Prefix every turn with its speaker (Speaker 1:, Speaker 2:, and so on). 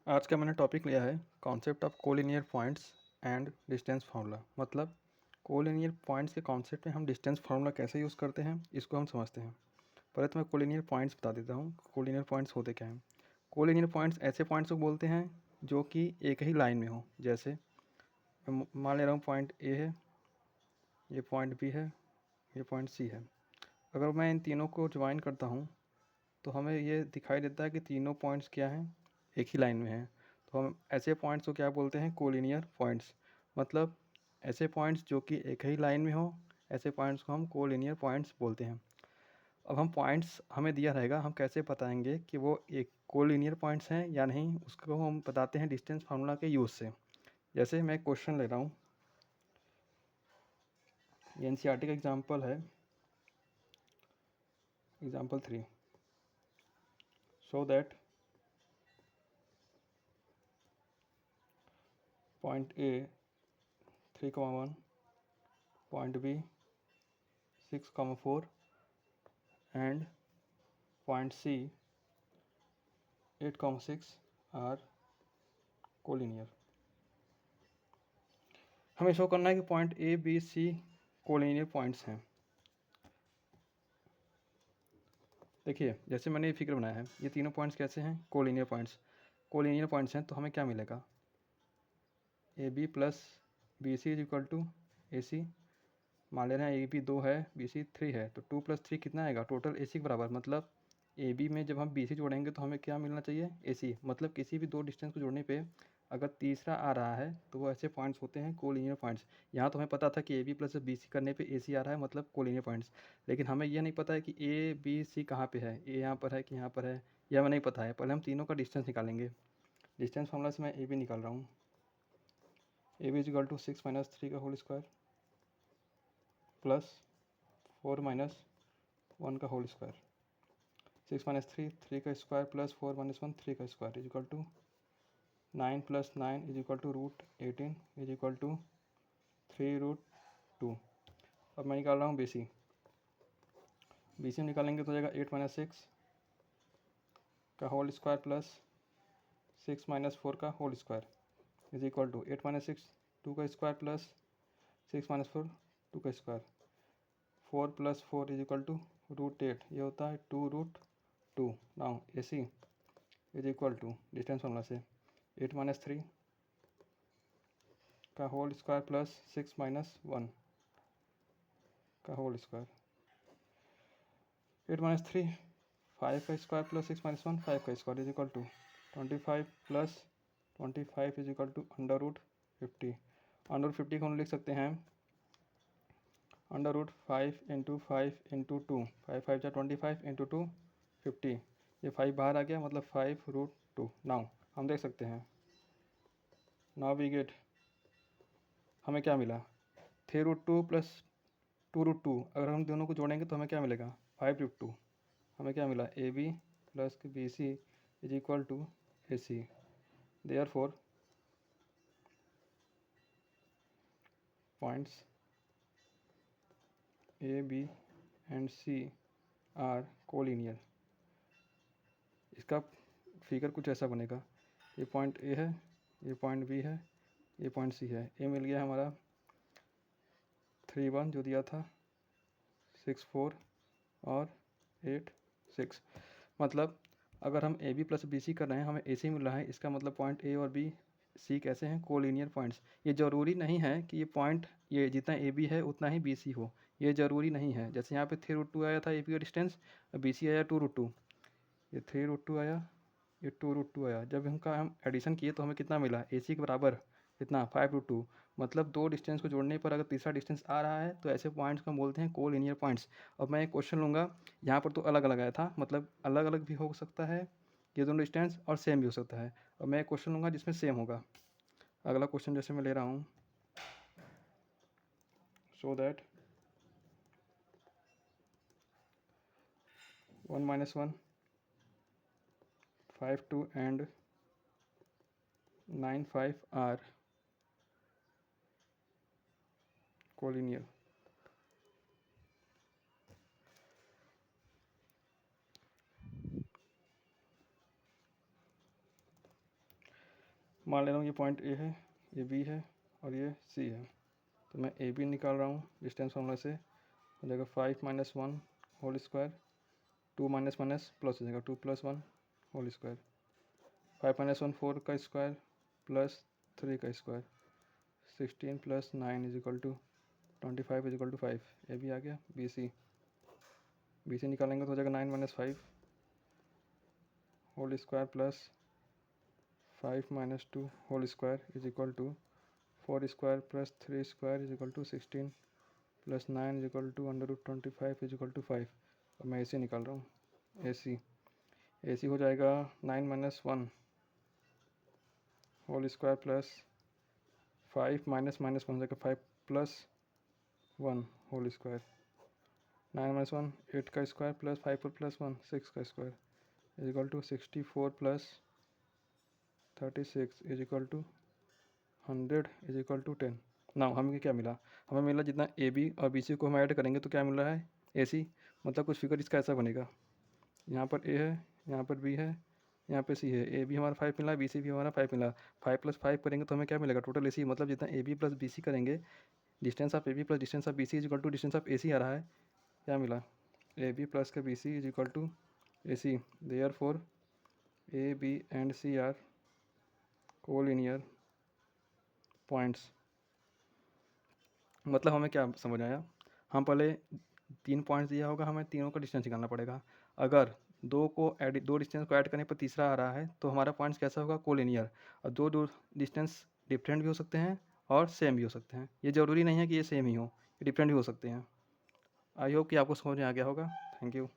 Speaker 1: आज का मैंने टॉपिक लिया है concept of collinear points and distance formula. मतलब कोलिनियर पॉइंट्स के कॉन्सेप्ट में हम डिस्टेंस फार्मूला कैसे यूज़ करते हैं इसको हम समझते हैं। पहले तो मैं कोलिनियर पॉइंट्स बता देता हूँ। कोलिनियर पॉइंट्स होते क्या हैं। कोलिनियर पॉइंट्स ऐसे पॉइंट्स को बोलते हैं जो कि एक ही लाइन में हो। जैसे मैं मान ले रहा हूँ पॉइंट ए है, ये पॉइंट बी है, ये पॉइंट सी है। अगर मैं इन तीनों को ज्वाइन करता हूँ तो हमें ये दिखाई देता है कि तीनों पॉइंट्स क्या हैं, एक ही लाइन में हैं। तो हम ऐसे पॉइंट्स को क्या बोलते हैं, कोलिनियर पॉइंट्स। मतलब ऐसे पॉइंट्स जो कि एक ही लाइन में हो, ऐसे पॉइंट्स को हम कोलिनियर पॉइंट्स बोलते हैं। अब हम पॉइंट्स हमें दिया रहेगा, हम कैसे बताएंगे कि वो एक कोलिनियर पॉइंट्स हैं या नहीं, उसको हम बताते हैं डिस्टेंस फार्मूला के यूज़ से। जैसे मैं एक क्वेश्चन ले रहा हूँ, ये एनसीईआरटी का एग्जाम्पल है, example 3। So that point A 3,1, point B 6,4 and point C 8,6 are collinear. हमें शो करना है कि point A B C collinear points हैं। देखिए जैसे मैंने ये फिगर बनाया है, ये तीनों पॉइंट्स कैसे हैं, कोलिनियर पॉइंट्स। कोलिनियर पॉइंट्स हैं तो हमें क्या मिलेगा, A B plus B C is equal to A C. मान ले रहे हैं ए बी 2 है, बी सी 3 है, तो 2 + 3 कितना आएगा, टोटल ए सी के बराबर। मतलब ए बी में जब हम बी सी जोड़ेंगे तो हमें क्या मिलना चाहिए, ए सी। मतलब किसी भी दो डिस्टेंस को जोड़ने पे अगर तीसरा आ रहा है तो वो ऐसे पॉइंट्स होते हैं कोलिनियर पॉइंट्स। यहाँ तो हमें पता था कि A B plus B C करने पे ए सी आ रहा है, मतलब कोलिनियर पॉइंट्स। लेकिन हमें यह नहीं पता है कि ए बी सी कहाँ पे है, ए यहाँ पर है कि यहाँ पर है, यह हमें नहीं पता है। पहले हम तीनों का डिस्टेंस निकालेंगे। डिस्टेंस फार्मूला से मैं ए बी निकाल रहा हूँ। A B is equal to 6 - 3 का होल स्क्वायर प्लस 4 - 1 का होल स्क्वायर। 6 - 3 3 का स्क्वायर प्लस 4 - 1 3 का square is equal to 9 + 9 is equal to √18 is equal to 3√2। अब मैं निकाल रहा हूँ बी सी में निकालेंगे तो हो जाएगा 8 - 6 का होल स्क्वायर प्लस 6 - 4 का whole square is equal to 8 - 6 2 का स्क्वायर प्लस 6 - 4 2 का स्क्वायर। 4 + 4 इज इक्वल टू √8, ये होता है 2√2। Now A C is equal to distance formula से 8 - 3 का होल स्क्वायर प्लस 6 - 1 का होल स्क्वायर। 8 - 3 5 का स्क्वायर प्लस 6 - 1 5 का square is equal to 25 + 25 is equal to √50। √50 को हम लिख सकते हैं √5 × 5 × 2, 5 5 जा 25 × 2 50। ये 5 बाहर आ गया, मतलब 5√2। नाउ हम देख सकते हैं, नाउ वी गेट, हमें क्या मिला, 3√2 + 2√2। अगर हम दोनों को जोड़ेंगे तो हमें क्या मिलेगा, 5√2। हमें क्या मिला, A B plus B C is equal to A C. Therefore points A B and C are collinear. इसका फिगर कुछ ऐसा बनेगा, ये पॉइंट ए है, ये पॉइंट बी है, ये पॉइंट सी है। ए मिल गया हमारा 3 1 जो दिया था, 6 4 और 8 6। मतलब अगर हम A B plus B C कर रहे हैं, हमें ए सी मिल रहा है, इसका मतलब पॉइंट ए और बी सी कैसे हैं, कोलिनियर पॉइंट्स। ये ज़रूरी नहीं है कि ये पॉइंट, ये जितना ए बी है उतना ही बी सी हो, ये ज़रूरी नहीं है। जैसे यहाँ पे 3√2 आया था ए बी का डिस्टेंस, बी सी आया 2√2। ये 3√2 आया, ये 2√2 आया। जब इनका हम एडिशन किए तो हमें कितना मिला, ए सी के बराबर कितना, 5√2। मतलब दो डिस्टेंस को जोड़ने पर अगर तीसरा डिस्टेंस आ रहा है तो ऐसे पॉइंट्स को हम बोलते हैं कोलिनियर पॉइंट्स। अब मैं एक क्वेश्चन लूँगा, यहाँ पर तो अलग अलग आया था, मतलब अलग अलग भी हो सकता है ये दोनों डिस्टेंस, और सेम भी हो सकता है। अब मैं एक क्वेश्चन लूँगा जिसमें सेम होगा। अगला क्वेश्चन जैसे मैं ले रहा हूँ, so that 1 - 1 5 2 and 9 5 are collinear. मान ले रहा हूँ ये पॉइंट ए है, ये बी है और ये सी है। तो मैं ए बी निकाल रहा हूँ डिस्टेंस फॉर्मूला से, हो जाएगा 5 - 1 whole square, 2 minus minus plus हो जाएगा 2 + 1 होल स्क्वायर, 5 - 1 4 का स्क्वायर प्लस 3 का स्क्वायर, 16 + 9 = 25 = 5। ए बी आ गया। बी सी निकालेंगे तो हो जाएगा 9 - 5 whole square plus 5 - 2 whole square = 4 square plus 3 square = 16 + 9 = √25 = 5। और मैं ए सी निकाल रहा हूँ। ए सी हो जाएगा 9 - 1 whole square plus 5 minus minus हो जाएगा 5 + 1 होल स्क्वायर, 9 - 1 8 का स्क्वायर प्लस 5 + 1 6 का स्क्वायर = 64 + 36 = 100 = 10। ना हमें क्या मिला, हमें मिला जितना ए बी और बी सी को हम ऐड करेंगे तो क्या मिल रहा है ए सी, मतलब कुछ फिगर इसका ऐसा बनेगा, यहाँ पर ए है, यहाँ पर बी है, यहाँ पे सी है, ए बी हमारा 5 मिला, बी सी भी हमारा 5 मिला। 5 + 5 करेंगे तो हमें क्या मिलेगा टोटल ए सी, मतलब जितना A B plus B C करेंगे, distance of A B plus distance of B C = distance of A C आ रहा है। क्या मिला, ए बी प्लस का B C = A C, therefore A B and C are collinear points. मतलब हमें क्या समझ आया, हम पहले 3 पॉइंट्स दिया होगा, हमें तीनों का डिस्टेंस निकालना पड़ेगा। अगर दो डिस्टेंस को ऐड करने पर तीसरा आ रहा है तो हमारा पॉइंट्स कैसा होगा, कोलिनियर। और दो डिस्टेंस डिफरेंट भी हो सकते हैं और सेम भी हो सकते हैं, ये ज़रूरी नहीं है कि ये सेम ही हो, ये डिफरेंट भी हो सकते हैं। आई होप कि आपको समझ में आ गया होगा। Thank you.